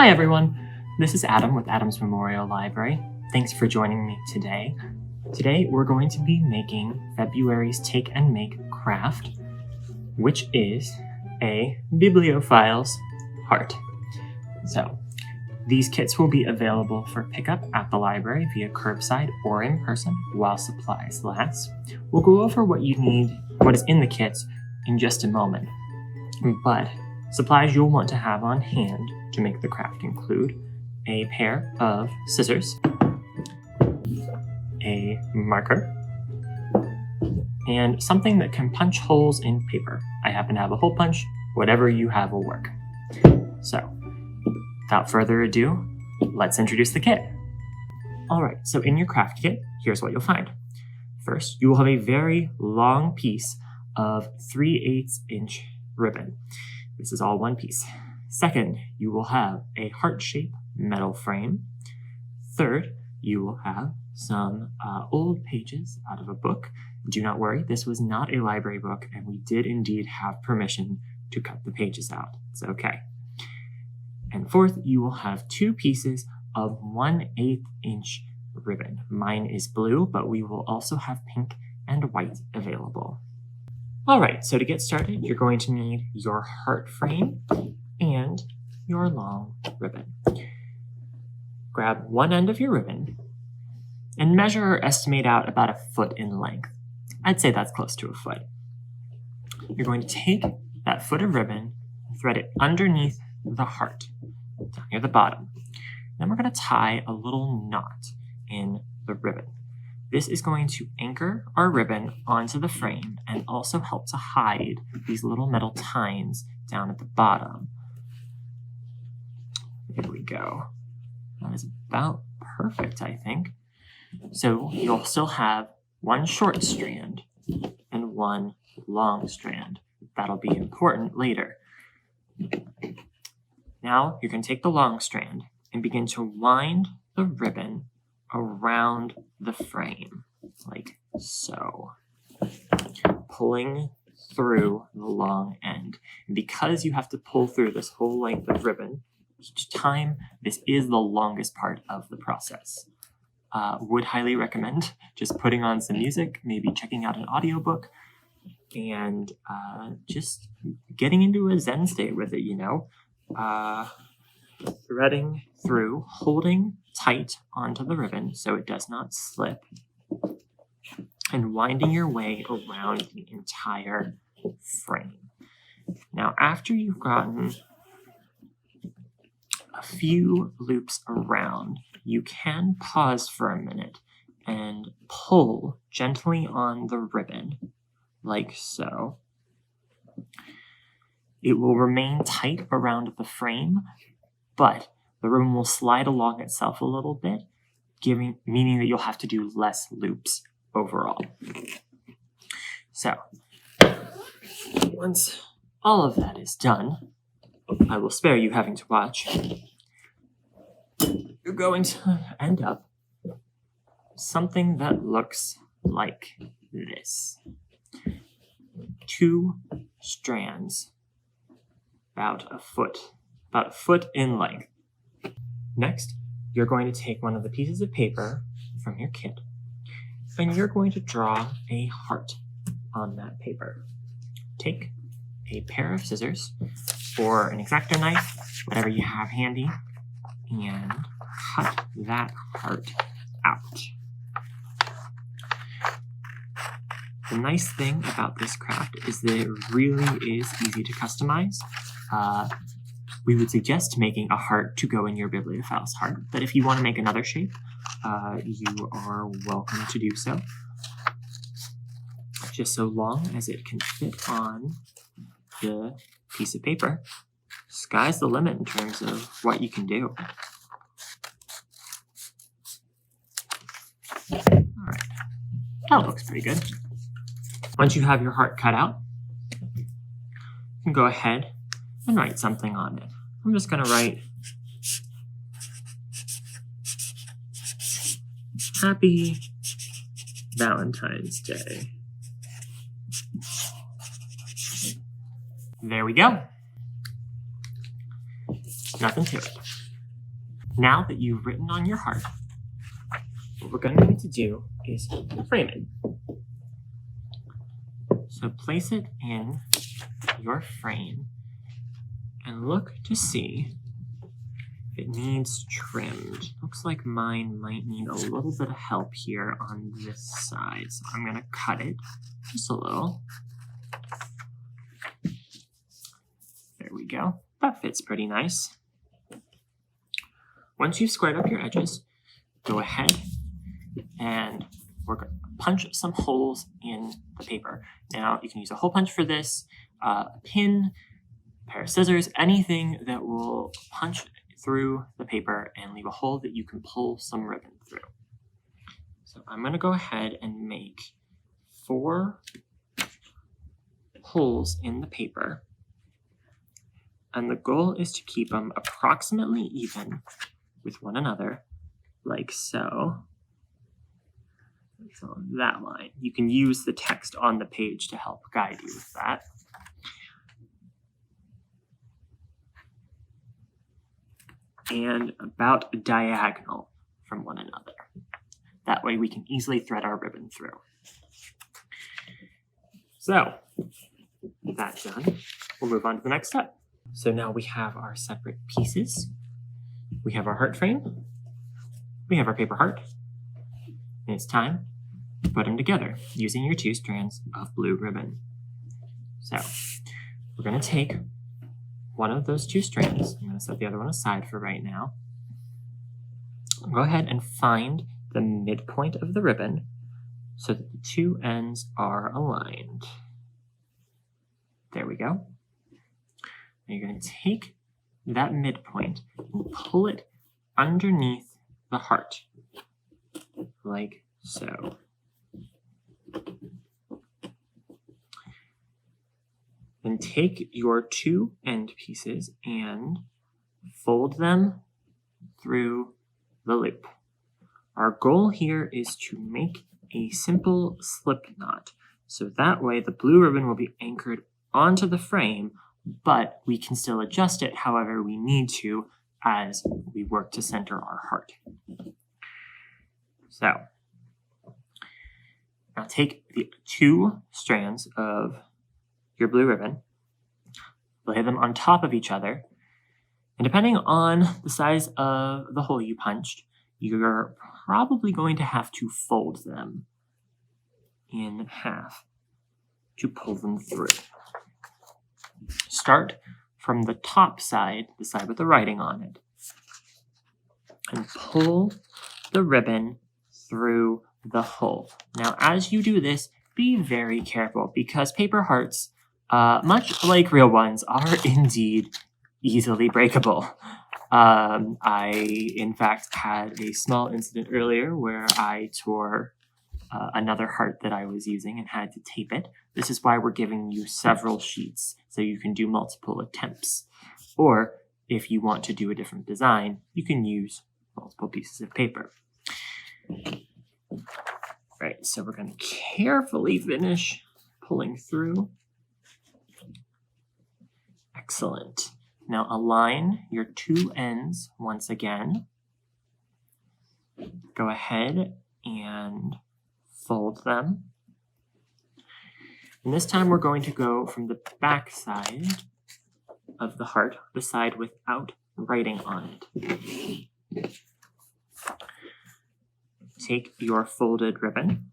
Hi everyone, this is Adam with Adam's Memorial Library. Thanks for joining me today. Today we're going to be making February's Take and Make craft, which is a Bibliophile's heart. So these kits will be available for pickup at the library via curbside or in person while supplies last. We'll go over what you need, what is in the kits in just a moment, but supplies you'll want to have on hand to make the craft include a pair of scissors, a marker, and something that can punch holes in paper. I happen to have a hole punch. Whatever you have will work. So, without further ado, let's introduce the kit. Alright, so in your craft kit, here's what you'll find. First, you will have a very long piece of 3/8 inch ribbon. This is all one piece. Second, you will have a heart-shaped metal frame. Third, you will have some old pages out of a book. Do not worry, this was not a library book, and we did indeed have permission to cut the pages out. It's okay. And fourth, you will have two pieces of 1/8 inch ribbon. Mine is blue, but we will also have pink and white available. All right, so to get started, you're going to need your heart frame and your long ribbon. Grab one end of your ribbon and measure or estimate out about 1 foot in length. I'd say that's close to 1 foot. You're going to take that foot of ribbon and thread it underneath the heart, down near the bottom. Then we're going to tie a little knot in the ribbon. This is going to anchor our ribbon onto the frame and also help to hide these little metal tines down at the bottom. There we go. That is about perfect, I think. So you'll still have one short strand and one long strand. That'll be important later. Now you're going to take the long strand and begin to wind the ribbon around the frame, like so, pulling through the long end. And because you have to pull through this whole length of ribbon each time, this is the longest part of the process. Would highly recommend just putting on some music, maybe checking out an audiobook, and just getting into a Zen state with it, you know. Threading through, holding tight onto the ribbon so it does not slip, and winding your way around the entire frame. Now, after you've gotten a few loops around, you can pause for a minute and pull gently on the ribbon, like so. It will remain tight around the frame, but the ribbon will slide along itself a little bit, meaning that you'll have to do less loops overall. So, once all of that is done, I will spare you having to watch. You're going to end up something that looks like this. 2 strands, about a foot in length. Next, you're going to take one of the pieces of paper from your kit, and you're going to draw a heart on that paper. Take a pair of scissors or an X-Acto knife, whatever you have handy, and cut that heart out. The nice thing about this craft is that it really is easy to customize. We would suggest making a heart to go in your Bibliophile's heart, but if you want to make another shape, you are welcome to do so. Just so long as it can fit on the piece of paper. Sky's the limit in terms of what you can do. Alright, that looks pretty good. Once you have your heart cut out, you can go ahead and write something on it. I'm just going to write Happy Valentine's Day. There we go. Nothing to it. Now that you've written on your heart, what we're going to need to do is frame it. So place it in your frame and look to see if it needs trimmed. Looks like mine might need a little bit of help here on this side. So I'm going to cut it just a little. There we go. That fits pretty nice. Once you've squared up your edges, go ahead and we're going to punch some holes in the paper. Now, you can use a hole punch for this, a pin, a pair of scissors, anything that will punch through the paper and leave a hole that you can pull some ribbon through. So I'm going to go ahead and make 4 holes in the paper. And the goal is to keep them approximately even with one another, like so. So that line. You can use the text on the page to help guide you with that. And about diagonal from one another. That way we can easily thread our ribbon through. So, with that done, we'll move on to the next step. So now we have our separate pieces. We have our heart frame. We have our paper heart. And it's time to put them together using your 2 strands of blue ribbon. So we're going to take one of those 2 strands. I'm going to set the other one aside for right now. Go ahead and find the midpoint of the ribbon so that the 2 ends are aligned. There we go. Now you're going to take that midpoint and pull it underneath the heart, like so. Then take your 2 end pieces and fold them through the loop. Our goal here is to make a simple slip knot, so that way the blue ribbon will be anchored onto the frame, but we can still adjust it however we need to as we work to center our heart. So, now take the 2 strands of your blue ribbon, lay them on top of each other, and depending on the size of the hole you punched, you're probably going to have to fold them in half to pull them through. Start from the top side, the side with the writing on it, and pull the ribbon through the hole. Now, as you do this, be very careful because paper hearts, much like real ones, are indeed easily breakable. I, in fact, had a small incident earlier where I tore another heart that I was using and had to tape it. This is why we're giving you several sheets so you can do multiple attempts. Or if you want to do a different design, you can use multiple pieces of paper. Right, so we're going to carefully finish pulling through. Excellent. Now align your 2 ends once again. Go ahead and fold them. And this time we're going to go from the back side of the heart, the side without writing on it. Take your folded ribbon.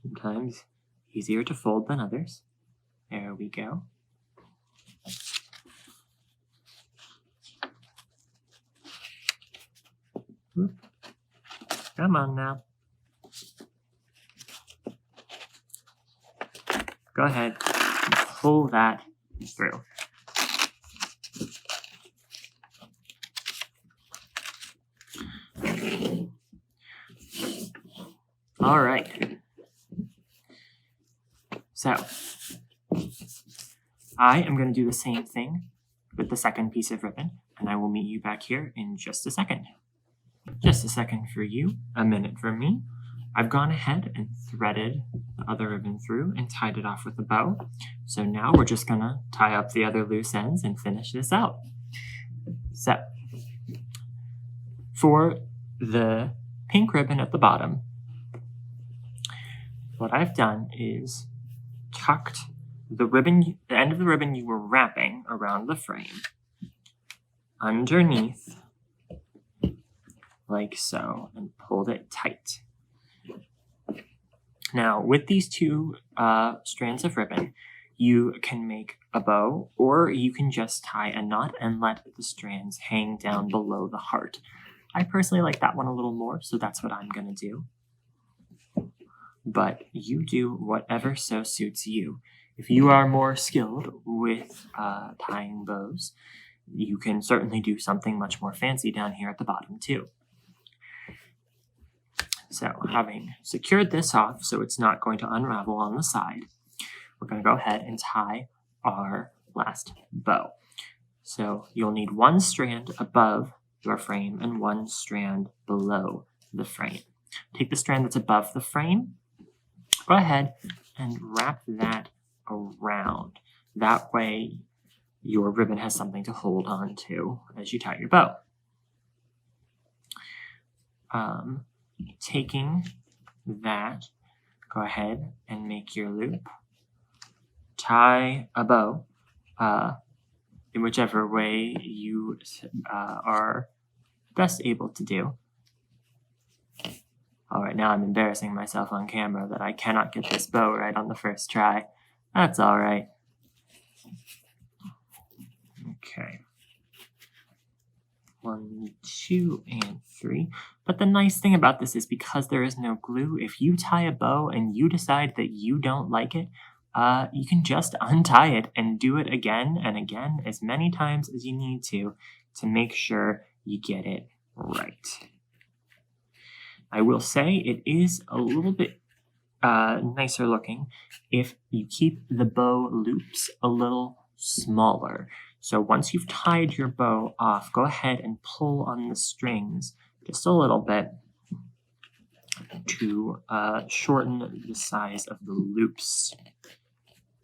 Sometimes easier to fold than others. There we go. Oop. Come on now. Go ahead and pull that through. All right. So, I am going to do the same thing with the second piece of ribbon, and I will meet you back here in just a second. Just a second for you, a minute for me. I've gone ahead and threaded the other ribbon through and tied it off with a bow. So now we're just going to tie up the other loose ends and finish this out. So, for the pink ribbon at the bottom, what I've done is tucked the end of the ribbon you were wrapping around the frame underneath, like so, and pulled it tight. Now, with these two strands of ribbon, you can make a bow, or you can just tie a knot and let the strands hang down below the heart. I personally like that one a little more, so that's what I'm going to do. But you do whatever so suits you. If you are more skilled with tying bows, you can certainly do something much more fancy down here at the bottom too. So, having secured this off so it's not going to unravel on the side, we're going to go ahead and tie our last bow. So, you'll need one strand above your frame and one strand below the frame. Take the strand that's above the frame, go ahead and wrap that around. That way, your ribbon has something to hold on to as you tie your bow. Taking that, go ahead and make your loop. Tie a bow in whichever way you are best able to do. All right, now I'm embarrassing myself on camera that I cannot get this bow right on the first try. That's all right. Okay. 1, 2, and 3. But the nice thing about this is because there is no glue, if you tie a bow and you decide that you don't like it, you can just untie it and do it again and again as many times as you need to make sure you get it right. I will say it is a little bit nicer looking if you keep the bow loops a little smaller. So once you've tied your bow off, go ahead and pull on the strings just a little bit to shorten the size of the loops.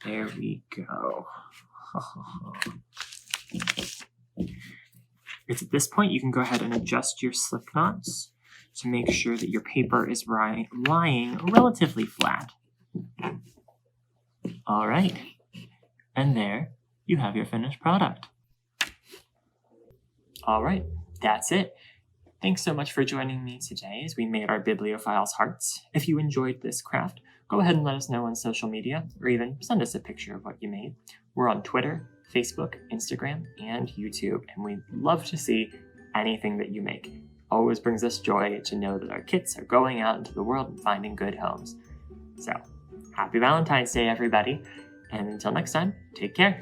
There we go. It's at this point you can go ahead and adjust your slip knots to make sure that your paper is lying relatively flat. All right, and there you have your finished product. All right, that's it. Thanks so much for joining me today as we made our Bibliophile's hearts. If you enjoyed this craft, go ahead and let us know on social media, or even send us a picture of what you made. We're on Twitter, Facebook, Instagram, and YouTube, and we'd love to see anything that you make. Always brings us joy to know that our kits are going out into the world and finding good homes. So, happy Valentine's Day, everybody, and until next time, take care.